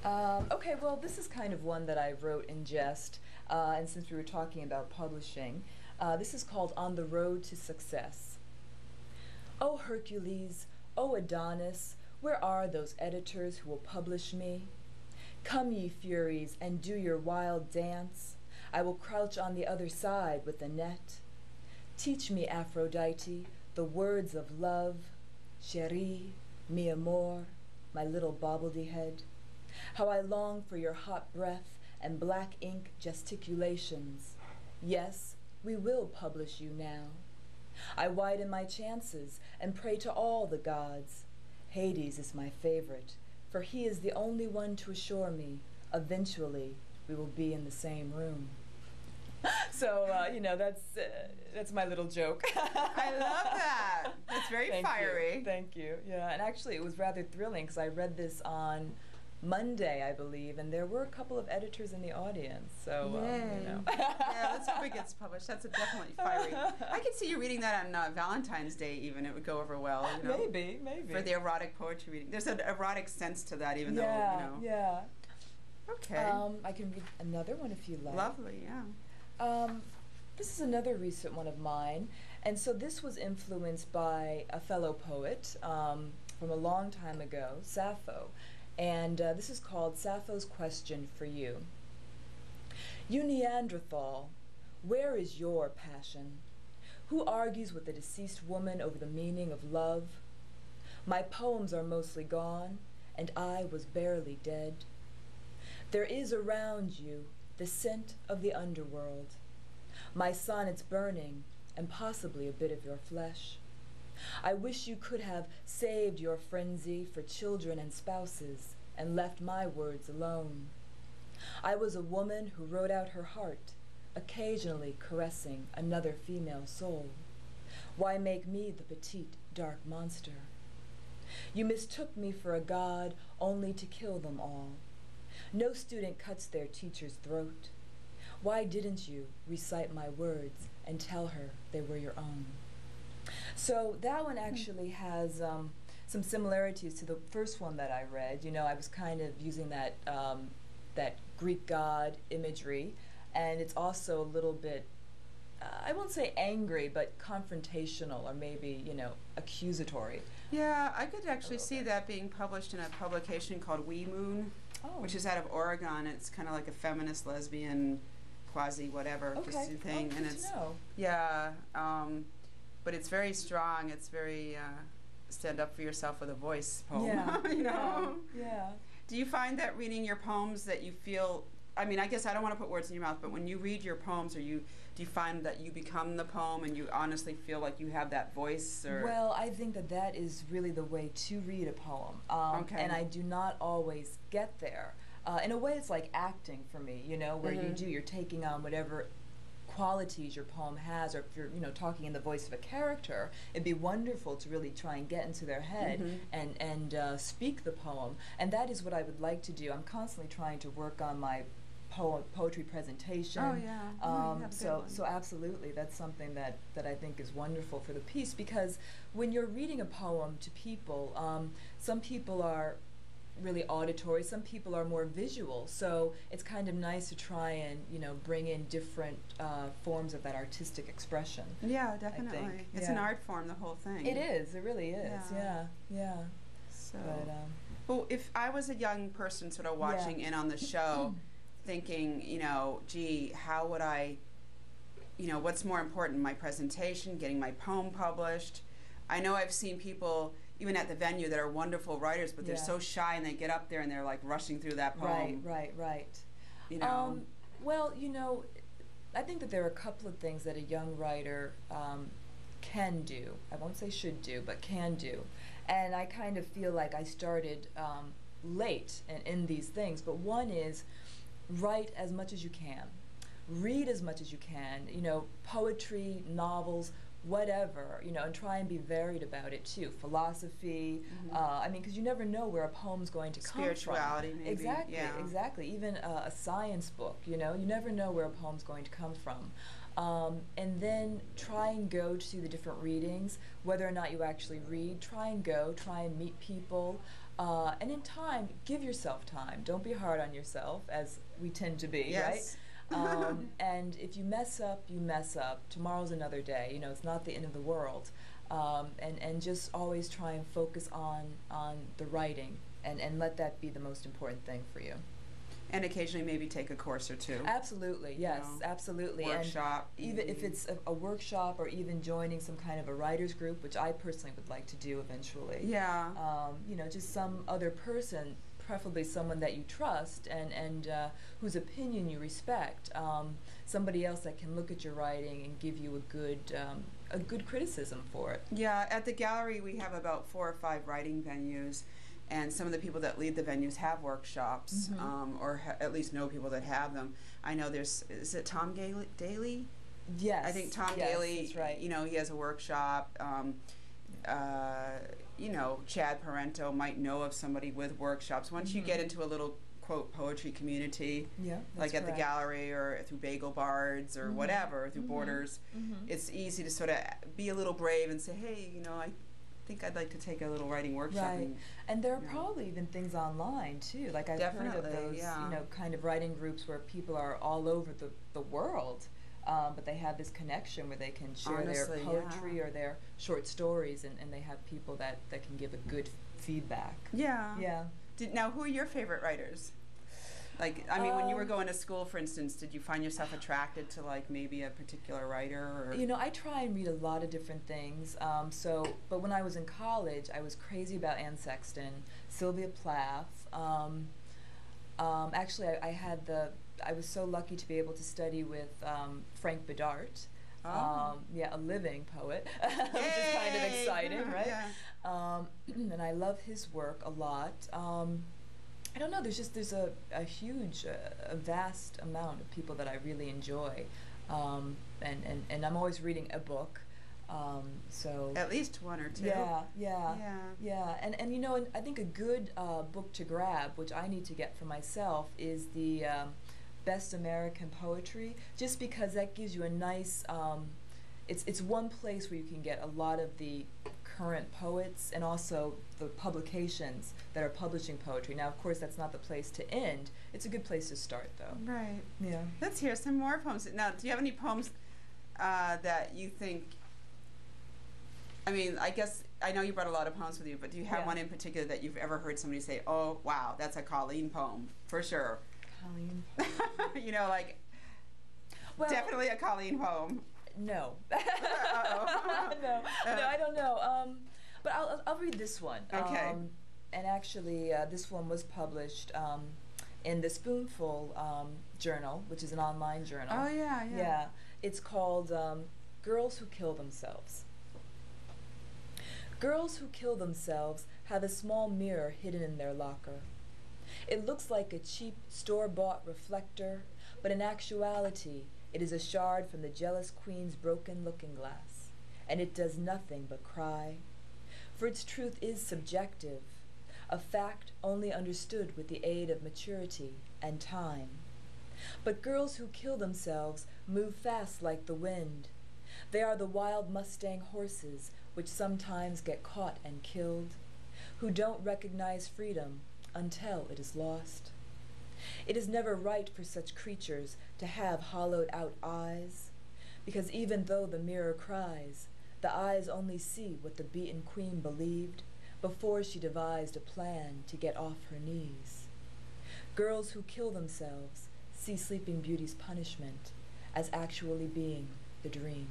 Okay, well, this is kind of one that I wrote in jest, and since we were talking about publishing, this is called On the Road to Success. O Hercules, O Adonis, where are those editors who will publish me? Come, ye Furies, and do your wild dance. I will crouch on the other side with the net. Teach me, Aphrodite, the words of love, chérie, mi amor, my little bobbledyhead. How I long for your hot breath and black ink gesticulations. Yes, we will publish you now. I widen my chances and pray to all the gods. Hades is my favorite, for he is the only one to assure me, eventually, we will be in the same room. So, that's my little joke. I love that. That's very fiery. Thank you. Yeah, and actually it was rather thrilling because I read this on Monday, I believe, and there were a couple of editors in the audience. So, Yeah, let's hope it gets published. That's definitely fiery. I could see you reading that on Valentine's Day even. It would go over well. Maybe. For the erotic poetry reading. There's an erotic sense to that, even though, Yeah. Okay. I can read another one if you like. Lovely, yeah. This is another recent one of mine, and so this was influenced by a fellow poet from a long time ago, Sappho, and this is called Sappho's Question for You. You Neanderthal, where is your passion? Who argues with the deceased woman over the meaning of love? My poems are mostly gone, and I was barely dead. There is around you the scent of the underworld. My sonnets burning, and possibly a bit of your flesh. I wish you could have saved your frenzy for children and spouses, and left my words alone. I was a woman who wrote out her heart, occasionally caressing another female soul. Why make me the petite, dark monster? You mistook me for a god only to kill them all. No student cuts their teacher's throat. Why didn't you recite my words and tell her they were your own? So that one actually has some similarities to the first one that I read. I was kind of using that Greek god imagery, and it's also a little bit, I won't say angry, but confrontational, or maybe, accusatory. Yeah, I could actually see that being published in a publication called Wee Moon, which is out of Oregon. It's kind of like a feminist, lesbian, quasi whatever thing, and it's but it's very strong. It's very stand up for yourself with a voice poem. Yeah, yeah. Do you find that reading your poems that you feel? I mean, I guess I don't want to put words in your mouth, but when you read your poems, do you find that you become the poem and you honestly feel like you have that voice? Or? Well, I think that is really the way to read a poem, and I do not always get there. In a way, it's like acting for me, where you're taking on whatever qualities your poem has, or if you're talking in the voice of a character, it'd be wonderful to really try and get into their head and speak the poem, and that is what I would like to do. I'm constantly trying to work on my poetry presentation. So absolutely, that's something that I think is wonderful for the piece, because when you're reading a poem to people, some people are really auditory, some people are more visual, so it's kind of nice to try and bring in different forms of that artistic expression. Yeah, definitely. It's an art form, the whole thing. It is. It really is. Yeah. So, well, if I was a young person sort of watching in on the show, thinking, gee, how would I, what's more important, my presentation, getting my poem published? I know I've seen people, even at the venue, that are wonderful writers, but they're so shy, and they get up there and they're like rushing through that poem. Right. Well, I think that there are a couple of things that a young writer can do. I won't say should do, but can do. And I kind of feel like I started late in these things. But one is, write as much as you can. Read as much as you can. Poetry, novels, whatever, and try and be varied about it too. Philosophy, because you never know where a poem's going to come from. Spirituality, maybe. Exactly. Even a science book, you never know where a poem's going to come from. And then try and go to the different readings, whether or not you actually read. Try and meet people. And in time, give yourself time. Don't be hard on yourself, as we tend to be, Yes. right? And if you mess up, you mess up. Tomorrow's another day. You know, it's not the end of the world. And just always try and focus on the writing, and let that be the most important thing for you. And occasionally maybe take a course or two. Absolutely, yes, absolutely. Workshop. And even if it's a workshop, or even joining some kind of a writer's group, which I personally would like to do eventually. Yeah. You know, just some other person, preferably someone that you trust, and whose opinion you respect. Somebody else that can look at your writing and give you a good criticism for it. Yeah, at the gallery we have about 4 or 5 writing venues, and some of the people that lead the venues have workshops, or at least know people that have them. I know is it Tom Daly? Yes. I think Tom yes, Daly, that's right. you know, he has a workshop. You know, Chad Parento might know of somebody with workshops. Once you get into a little, quote, poetry community, Yeah, like that's at the correct. gallery or through Bagel Bards or whatever, through Borders, it's easy to sort of be a little brave and say, hey, you know, I think I'd like to take a little writing workshop. Right. And there are yeah. probably even things online too. Like I've heard of Definitely, those, yeah. you know, kind of writing groups where people are all over the world, but they have this connection where they can share Honestly, their poetry or their short stories, and they have people that can give a good feedback. Yeah. Yeah. Now, who are your favorite writers? Like, I mean, when you were going to school, for instance, did you find yourself attracted to, like, maybe a particular writer? Or? You know, I try and read a lot of different things. But when I was in college, I was crazy about Anne Sexton, Sylvia Plath. Actually, I was so lucky to be able to study with Frank Bedart. Oh. Yeah, a living poet, which is kind of exciting, right? Yeah. And I love his work a lot. I don't know. There's a huge, a vast amount of people that I really enjoy, and I'm always reading a book. So At least 1 or 2. Yeah. And you know, I think a good book to grab, which I need to get for myself, is the Best American Poetry, just because that gives you a nice. It's one place where you can get a lot of the current poets and also the publications that are publishing poetry. Now, of course, that's not the place to end. It's a good place to start, though. Right. Yeah. Let's hear some more poems. Now, do you have any poems that you think, I mean, I guess, I know you brought a lot of poems with you, but do you have one in particular that you've ever heard somebody say, oh, wow, that's a Coleen poem, for sure? Coleen poem. You know, like, Well, definitely a Coleen poem. No. Uh-oh. No, I don't know. But I'll read this one. Okay. And actually, this one was published in the Spoonful Journal, which is an online journal. Oh, yeah. Yeah. It's called Girls Who Kill Themselves. Girls who kill themselves have a small mirror hidden in their locker. It looks like a cheap store-bought reflector, but in actuality, it is a shard from the jealous queen's broken looking-glass, and it does nothing but cry. For its truth is subjective, a fact only understood with the aid of maturity and time. But girls who kill themselves move fast like the wind. They are the wild Mustang horses which sometimes get caught and killed, who don't recognize freedom until it is lost. It is never right for such creatures to have hollowed-out eyes, because even though the mirror cries, the eyes only see what the beaten queen believed before she devised a plan to get off her knees. Girls who kill themselves see Sleeping Beauty's punishment as actually being the dream.